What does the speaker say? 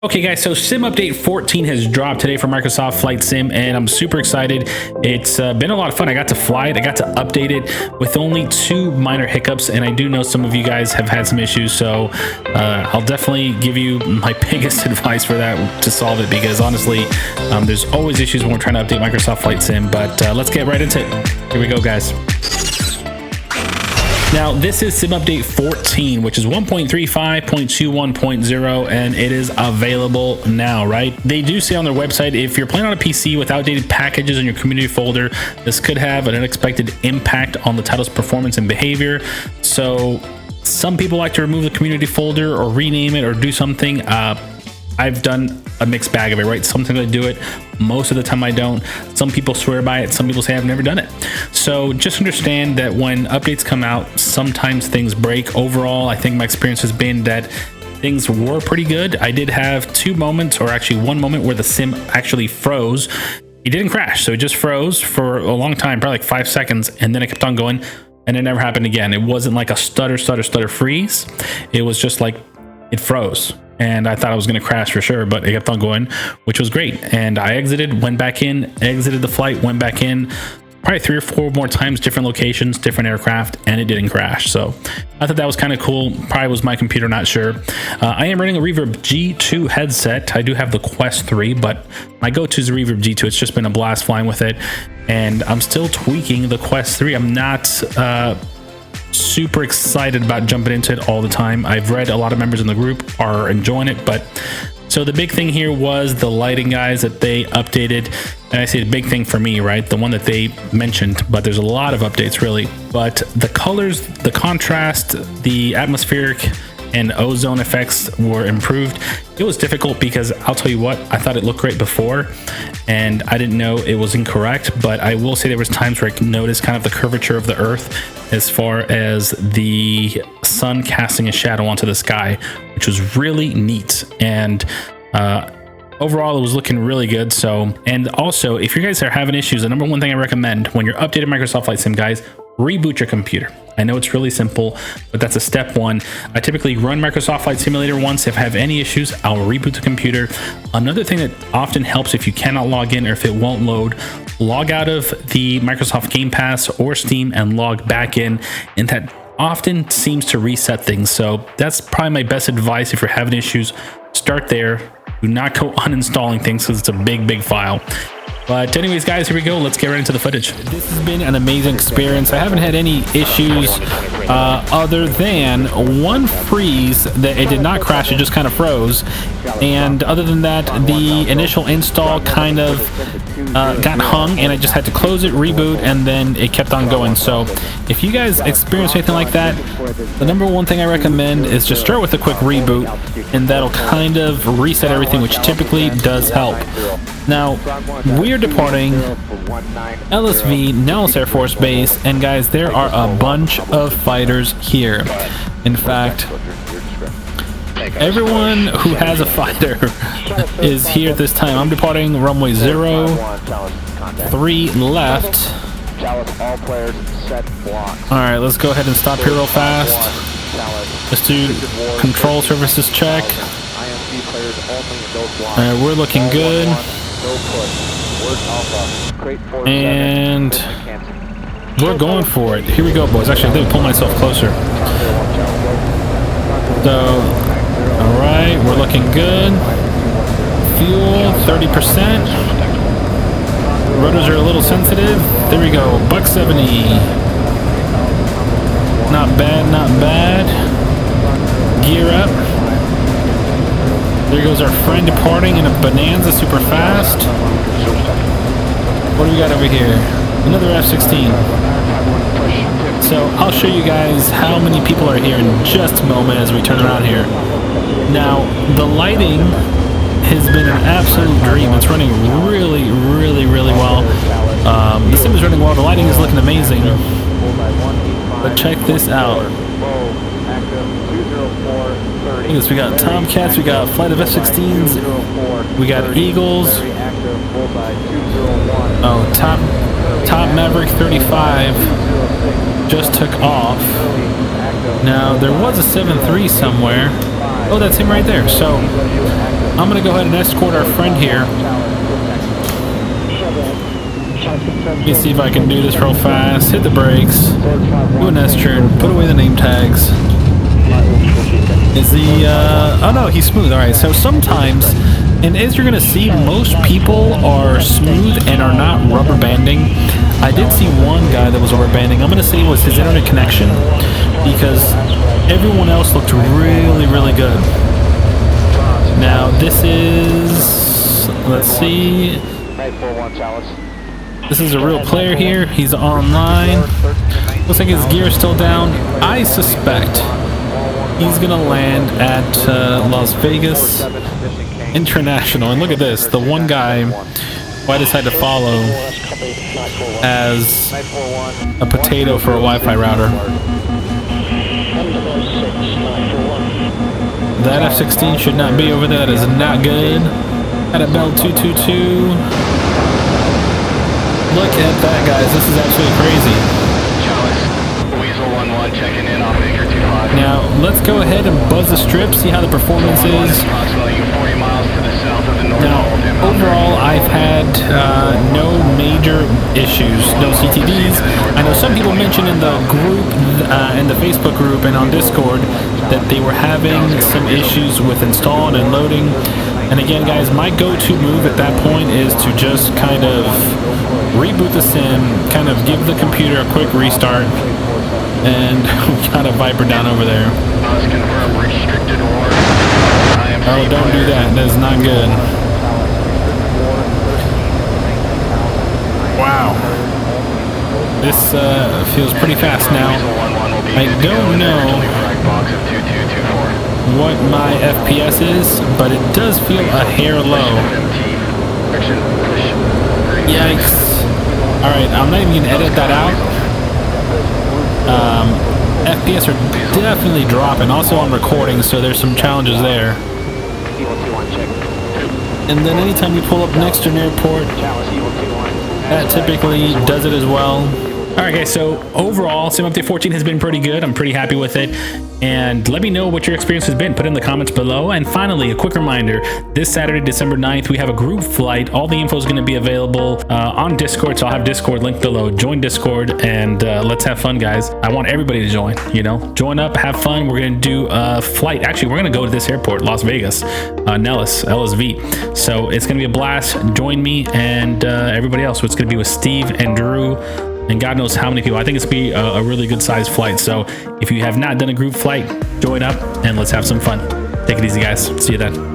Okay guys, so Sim Update 14 has dropped today for Microsoft Flight Sim, and I'm super excited. It's been a lot of fun. I got to fly it, I got to update it with only 2 minor hiccups, and I do know some of you guys have had some issues, so I'll definitely give you my biggest advice for that to solve it, because honestly, there's always issues when we're trying to update Microsoft Flight Sim, but let's get right into it. Here we go, guys. Now, this is Sim Update 14, which is 1.35.21.0, and it is available now, right? They do say on their website, if you're playing on a PC with outdated packages in your community folder, this could have an unexpected impact on the title's performance and behavior. So some people like to remove the community folder or rename it or do something. I've done a mixed bag of it, right? Sometimes I do it, most of the time I don't. Some people swear by it, some people say I've never done it. So just understand that when updates come out, sometimes things break. Overall, I think my experience has been that things were pretty good. I did have 2 moments, or actually 1 moment, where the sim actually froze. It didn't crash, so it just froze for a long time, probably like 5 seconds, and then it kept on going, and it never happened again. It wasn't like a stutter freeze. It was just like it froze. And I thought I was going to crash for sure, but it kept on going, which was great. And I exited, went back in, exited the flight, went back in, probably 3 or 4 more times, different locations, different aircraft, and it didn't crash. So I thought that was kind of cool. Probably was my computer, not sure. I am running a Reverb G2 headset. I do have the Quest 3, but my go-to is the Reverb G2. It's just been a blast flying with it. And I'm still tweaking the Quest 3. I'm not super excited about jumping into it all the time. I've read a lot of members in the group are enjoying it, but so the big thing here was the lighting, guys, that they updated. And I say the big thing for me, right, the one that they mentioned, but there's a lot of updates really. But the colors, the contrast, the atmospheric and ozone effects were improved. It was difficult because I'll tell you what, I thought it looked great before and I didn't know it was incorrect, but I will say there was times where I noticed kind of the curvature of the earth as far as the sun casting a shadow onto the sky, which was really neat. And overall, it was looking really good. So, and also, if you guys are having issues, the number one thing I recommend when you're updating Microsoft Flight Sim, guys, reboot your computer. I know it's really simple, but that's a step 1. I typically run Microsoft Flight Simulator once. If I have any issues, I'll reboot the computer. Another thing that often helps if you cannot log in or if it won't load, log out of the Microsoft Game Pass or Steam and log back in, and that often seems to reset things. So that's probably my best advice if you're having issues. Start there. Do not go uninstalling things because it's a big file. But anyways, guys, here we go. Let's get right into the footage. This has been an amazing experience. I haven't had any issues other than one freeze that it did not crash. It just kind of froze. And other than that, the initial install kind of got hung, and I just had to close it, reboot, and then it kept on going. So if you guys experience anything like that, the number one thing I recommend is just start with a quick reboot, and that'll kind of reset everything, which typically does help. Now, we're departing LSV, Nellis Air Force Base, and guys, there are a bunch of fighters here. In fact, everyone who has a fighter is here at this time. I'm departing runway 03 left. Alright, let's go ahead and stop here real fast. Let's do control services check. Alright, we're looking good. And we're going for it. Here we go, boys. Actually, let me pull myself closer. So, alright, we're looking good. Fuel, 30%. Rotors are a little sensitive. There we go, buck 70. Not bad, not bad. Gear up. There goes our friend departing in a Bonanza super fast. What do we got over here? Another F-16. So I'll show you guys how many people are here in just a moment as we turn around here. Now, the lighting has been an absolute dream. It's running really well. The sim is running well. The lighting is looking amazing. But check this out. We got Tomcats, we got flight of F-16s, we got Eagles. Oh, Top Maverick 35 just took off. Now there was a 7-3 somewhere. Oh, that's him right there. So I'm gonna go ahead and escort our friend here. Let me see if I can do this real fast. Hit the brakes. Do an S-turn. Put away the name tags. Is the, oh no, he's smooth. Alright, so sometimes, and as you're gonna see, most people are smooth and are not rubber banding. I did see one guy that was rubber banding. I'm gonna say it was his internet connection, because everyone else looked really, really good. Now, this is, let's see. This is a real player here. He's online. Looks like his gear is still down. I suspect he's gonna land at Las Vegas International. And look at this. The one guy who I decided to follow as a potato for a Wi-Fi router. That F-16 should not be over there. That is not good. At a Bell 222. Look at that, guys. This is absolutely crazy. Now, let's go ahead and buzz the strip, see how the performance is. Now, overall, I've had no major issues, no CTDs. I know some people mentioned in the group, in the Facebook group and on Discord, that they were having some issues with installing and loading. And again, guys, my go-to move at that point is to just kind of reboot the sim, kind of give the computer a quick restart, and we got a Viper down over there. Oh, don't do that. That is not good. Wow. This feels pretty fast now. I don't know what my FPS is, but it does feel a hair low. Yikes. Alright, I'm not even going to edit that out. FPS are definitely dropping, also on recording, so there's some challenges there. And then anytime you pull up next to an airport, that typically does it as well. Alright guys, so overall, Sim Update 14 has been pretty good. I'm pretty happy with it. And let me know what your experience has been. Put it in the comments below. And finally, a quick reminder, this Saturday, December 9th, we have a group flight. All the info is going to be available on Discord, so I'll have Discord linked below. Join Discord, and let's have fun, guys. I want everybody to join, you know. Join up, have fun. We're going to do a flight. Actually, we're going to go to this airport, Las Vegas, Nellis, LSV. So it's going to be a blast. Join me and everybody else. So it's going to be with Steve and Drew, and God knows how many people. I think it's going to be a really good sized flight. So if you have not done a group flight, join up and let's have some fun. Take it easy, guys. See you then.